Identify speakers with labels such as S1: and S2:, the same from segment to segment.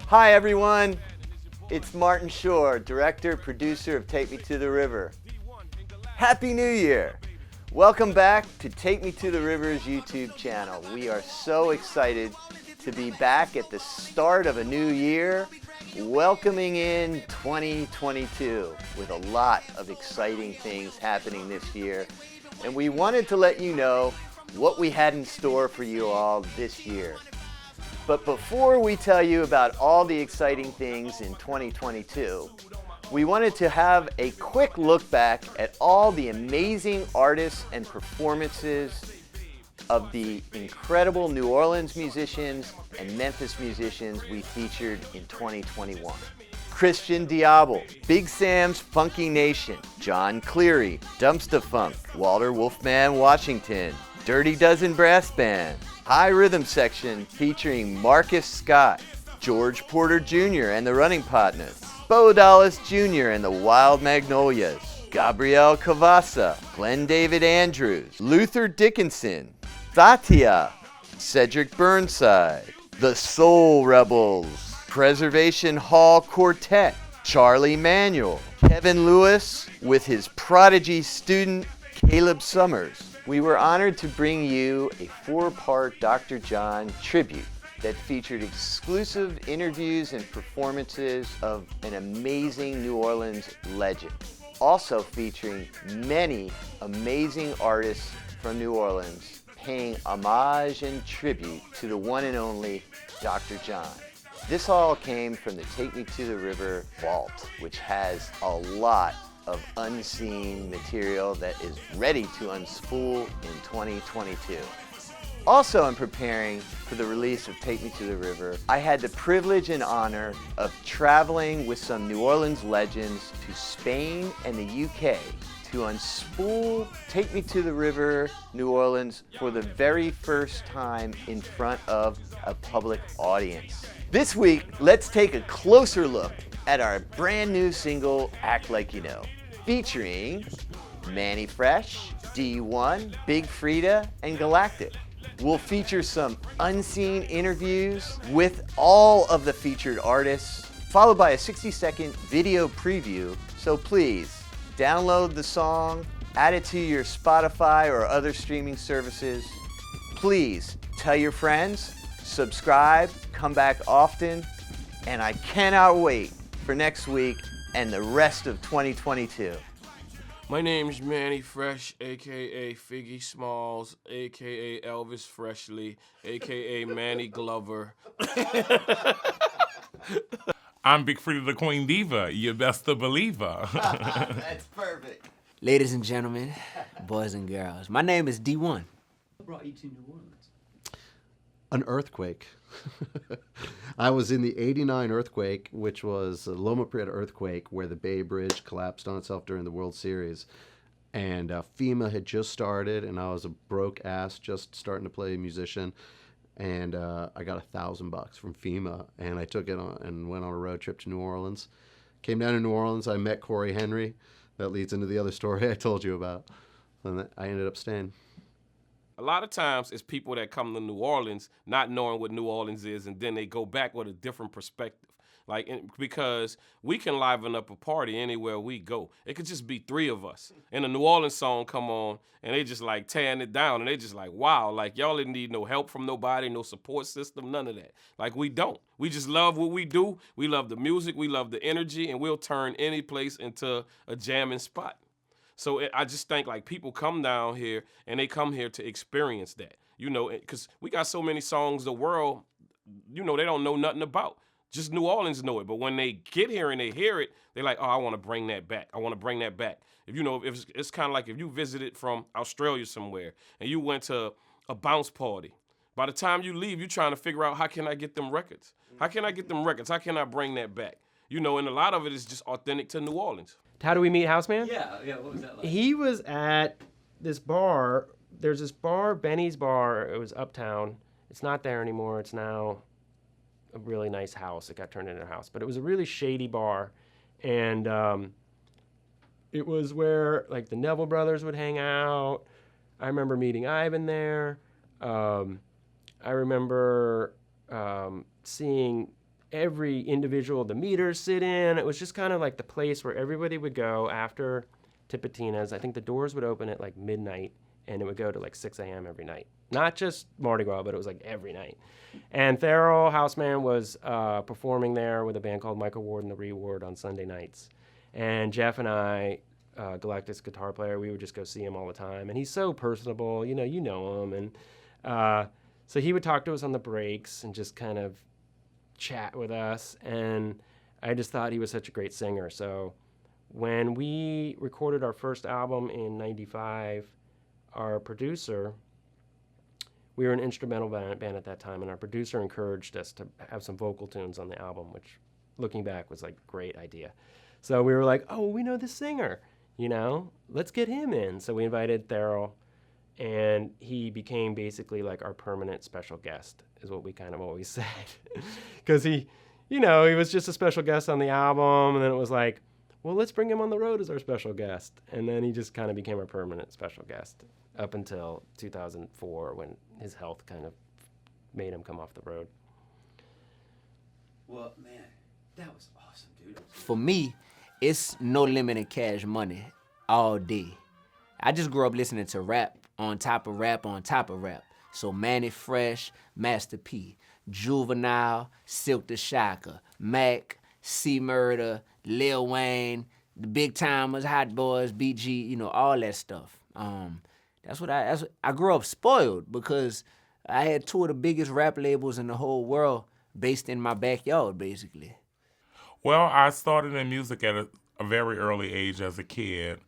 S1: Hi everyone, it's Martin Shore, director, producer of Take Me to the River. Happy New Year! Welcome back to Take Me to the River's YouTube channel. We are so excited to be back at the start of a new year, welcoming in 2022 with a lot of exciting things happening this year. And we wanted to let you know what we had in store for you all this year. But before we tell you about all the exciting things in 2022, we wanted to have a quick look back at all the amazing artists and performances of the incredible New Orleans musicians and Memphis musicians we featured in 2021. Christian Diablo, Big Sam's Funky Nation, John Cleary, Dumpsta Funk, Walter Wolfman Washington, Dirty Dozen Brass Band, High Rhythm Section featuring Marcus Scott, George Porter Jr. and the Running Partners, Bo Dallas Jr. and the Wild Magnolias, Gabrielle Cavassa, Glenn David Andrews, Luther Dickinson, Satya, Cedric Burnside, The Soul Rebels, Preservation Hall Quartet, Charlie Manuel, Kevin Lewis with his prodigy student Caleb Summers. We were honored to bring you a 4-part Dr. John tribute that featured exclusive interviews and performances of an amazing New Orleans legend. Also featuring many amazing artists from New Orleans paying homage and tribute to the one and only Dr. John. This all came from the Take Me to the River vault, which has a lot of unseen material that is ready to unspool in 2022. Also in preparing for the release of Take Me to the River, I had the privilege and honor of traveling with some New Orleans legends to Spain and the UK to unspool Take Me to the River New Orleans for the very first time in front of a public audience. This week, let's take a closer look at our brand new single, Act Like You Know, featuring Mannie Fresh, D1, Big Freedia, and Galactic. We'll feature some unseen interviews with all of the featured artists, followed by a 60-second video preview. So please, download the song, add it to your Spotify or other streaming services. Please tell your friends, subscribe, come back often, and I cannot wait for next week and the rest of 2022.
S2: My name's Mannie Fresh, a.k.a. Figgy Smalls, a.k.a. Elvis Freshly, a.k.a. Manny Glover.
S3: I'm Big Freedia, the Queen Diva, your best believer.
S1: That's perfect.
S4: Ladies and gentlemen, boys and girls, my name is D1.
S5: What brought you to New Orleans?
S6: An earthquake. I was in the '89 earthquake, which was a Loma Prieta earthquake where the Bay Bridge collapsed on itself during the World Series. And FEMA had just started, and I was a broke ass just starting to play musician. And I got $1,000 from FEMA, and I took it on and went on a road trip to New Orleans. Came down to New Orleans, I met Corey Henry. That leads into the other story I told you about. And I ended up staying.
S2: A lot of times it's people that come to New Orleans not knowing what New Orleans is, and then they go back with a different perspective. Because we can liven up a party anywhere we go. It could just be 3 of us. And a New Orleans song come on, and they just like tearing it down, and they just like, wow, like y'all didn't need no help from nobody, no support system, none of that. Like we don't. We just love what we do. We love the music, we love the energy, and we'll turn any place into a jamming spot. So I just think like people come down here and they come here to experience that, because we got so many songs the world, they don't know nothing about. Just New Orleans know it. But when they get here and they hear it, they're like, oh, I want to bring that back. I want to bring that back. If it's kind of like if you visited from Australia somewhere and you went to a bounce party. By the time you leave, you're trying to figure out how can I get them records? How can I get them records? How can I bring that back? And a lot of it is just authentic to New Orleans.
S5: How do we meet Houseman?
S7: Yeah, what was that like?
S5: He was at this bar. There's this bar, Benny's Bar. It was uptown. It's not there anymore. It's now a really nice house. It got turned into a house. But it was a really shady bar. And it was where, like, the Neville brothers would hang out. I remember meeting Ivan there. I remember seeing every individual, the meters sit in. It was just kind of like the place where everybody would go after Tipitina's. I think the doors would open at like midnight, and it would go to like 6 a.m. every night. Not just Mardi Gras, but it was like every night. And Theral Houseman was performing there with a band called Michael Ward and the Reward on Sunday nights. And Jeff and I, Galactic's guitar player, we would just go see him all the time. And he's so personable, you know him. And so he would talk to us on the breaks and just kind of chat with us. And I just thought he was such a great singer. So when we recorded our first album in '95, our producer, we were an instrumental band at that time, and our producer encouraged us to have some vocal tunes on the album, which, looking back, was like a great idea. So we were like, oh, we know this singer, let's get him in. So we invited Theral, and he became basically like our permanent special guest, is what we kind of always said. Because he was just a special guest on the album, and then it was like, well, let's bring him on the road as our special guest. And then he just kind of became our permanent special guest up until 2004, when his health kind of made him come off the road.
S4: Well, man, that was awesome, dude. For me, it's no limit in Cash Money all day. I just grew up listening to rap on top of rap on top of rap. So Mannie Fresh, Master P, Juvenile, Silk the Shocker, Mac, C-Murder, Lil Wayne, the Big Timers, Hot Boys, BG, all that stuff. That's what I grew up spoiled, because I had two of the biggest rap labels in the whole world based in my backyard, basically.
S3: Well, I started in music at a very early age as a kid.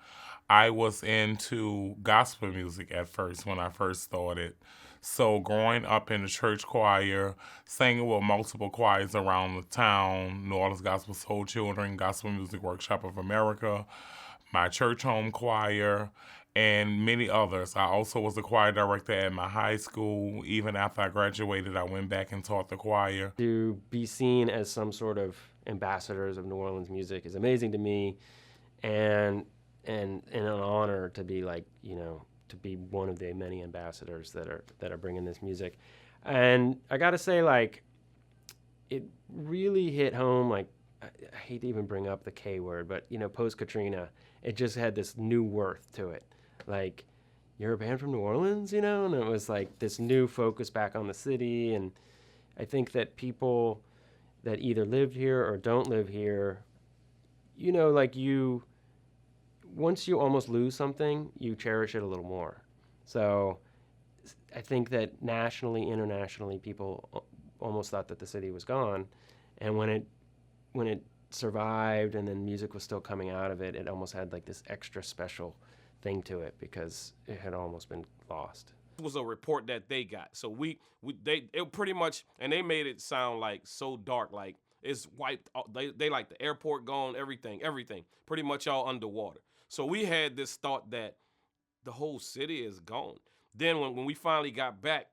S3: I was into gospel music at first when I first started. So growing up in the church choir, singing with multiple choirs around the town, New Orleans Gospel Soul Children, Gospel Music Workshop of America, my church home choir, and many others. I also was a choir director at my high school. Even after I graduated, I went back and taught the choir.
S5: To be seen as some sort of ambassadors of New Orleans music is amazing to me, and an honor to be to be one of the many ambassadors that are bringing this music. And I got to say, it really hit home. I hate to even bring up the K word, but post Katrina, it just had this new worth to it. Like, you're a band from New Orleans, and it was like this new focus back on the city. And I think that people that either live here or don't live here, once you almost lose something, you cherish it a little more. So I think that nationally, internationally, people almost thought that the city was gone. And when it survived and then music was still coming out of it, it almost had like this extra special thing to it, because it had almost been lost.
S2: It was a report that they got. So it pretty much, and they made it sound like so dark, like it's wiped. They like the airport gone, everything, pretty much all underwater. So we had this thought that the whole city is gone. Then when we finally got back,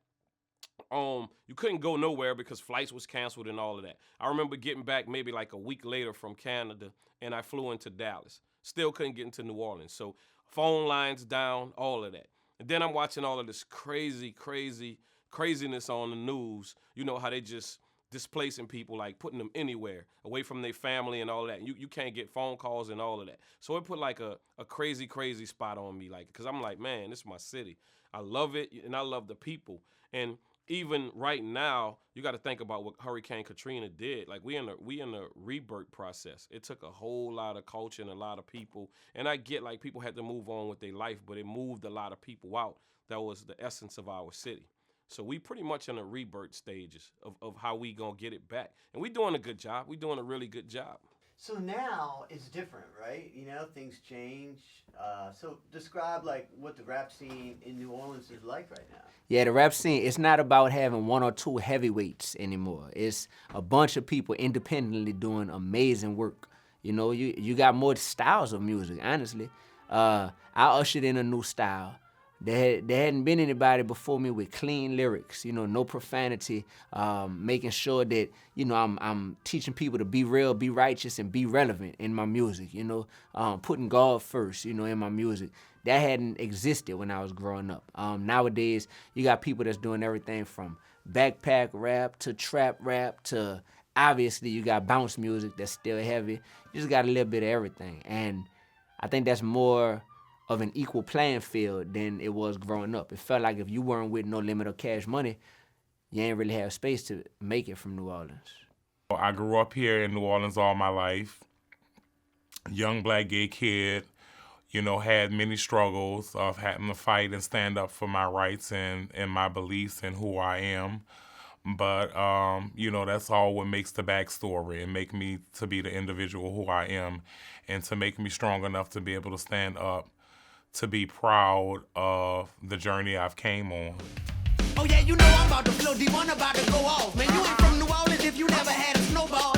S2: you couldn't go nowhere because flights was canceled and all of that. I remember getting back maybe like a week later from Canada, and I flew into Dallas. Still couldn't get into New Orleans. So phone lines down, all of that. And then I'm watching all of this craziness on the news. You know how they just displacing people, like putting them anywhere, away from their family and all that. You can't get phone calls and all of that. So it put like a crazy spot on me, like, because I'm like, man, this is my city. I love it, and I love the people. And even right now, you got to think about what Hurricane Katrina did. Like, we in a rebirth process. It took a whole lot of culture and a lot of people. And I get like people had to move on with their life, but it moved a lot of people out. That was the essence of our city. So we pretty much in the rebirth stages of how we gonna get it back. And we doing a good job. We doing a really good job.
S1: So now it's different, right? Things change. So describe like what the rap scene in New Orleans is like right now.
S4: Yeah, the rap scene, it's not about having one or two heavyweights anymore. It's a bunch of people independently doing amazing work. You got more styles of music, honestly. I ushered in a new style. There hadn't been anybody before me with clean lyrics, no profanity, making sure that, I'm teaching people to be real, be righteous, and be relevant in my music, putting God first, in my music. That hadn't existed when I was growing up. Nowadays, you got people that's doing everything from backpack rap to trap rap to obviously you got bounce music that's still heavy. You just got a little bit of everything. And I think that's more of an equal playing field than it was growing up. It felt like if you weren't with No Limit or Cash Money, you ain't really have space to make it from New Orleans.
S3: I grew up here in New Orleans all my life. Young black gay kid, you know, had many struggles of having to fight and stand up for my rights and my beliefs and who I am. But, you know, that's all what makes the backstory and make me to be the individual who I am and to make me strong enough to be able to stand up, to be proud of the journey I've came on.
S7: Oh yeah, you know I'm about to flow deep, I'm about to go off. Man, you ain't from New Orleans if you never had a snowball.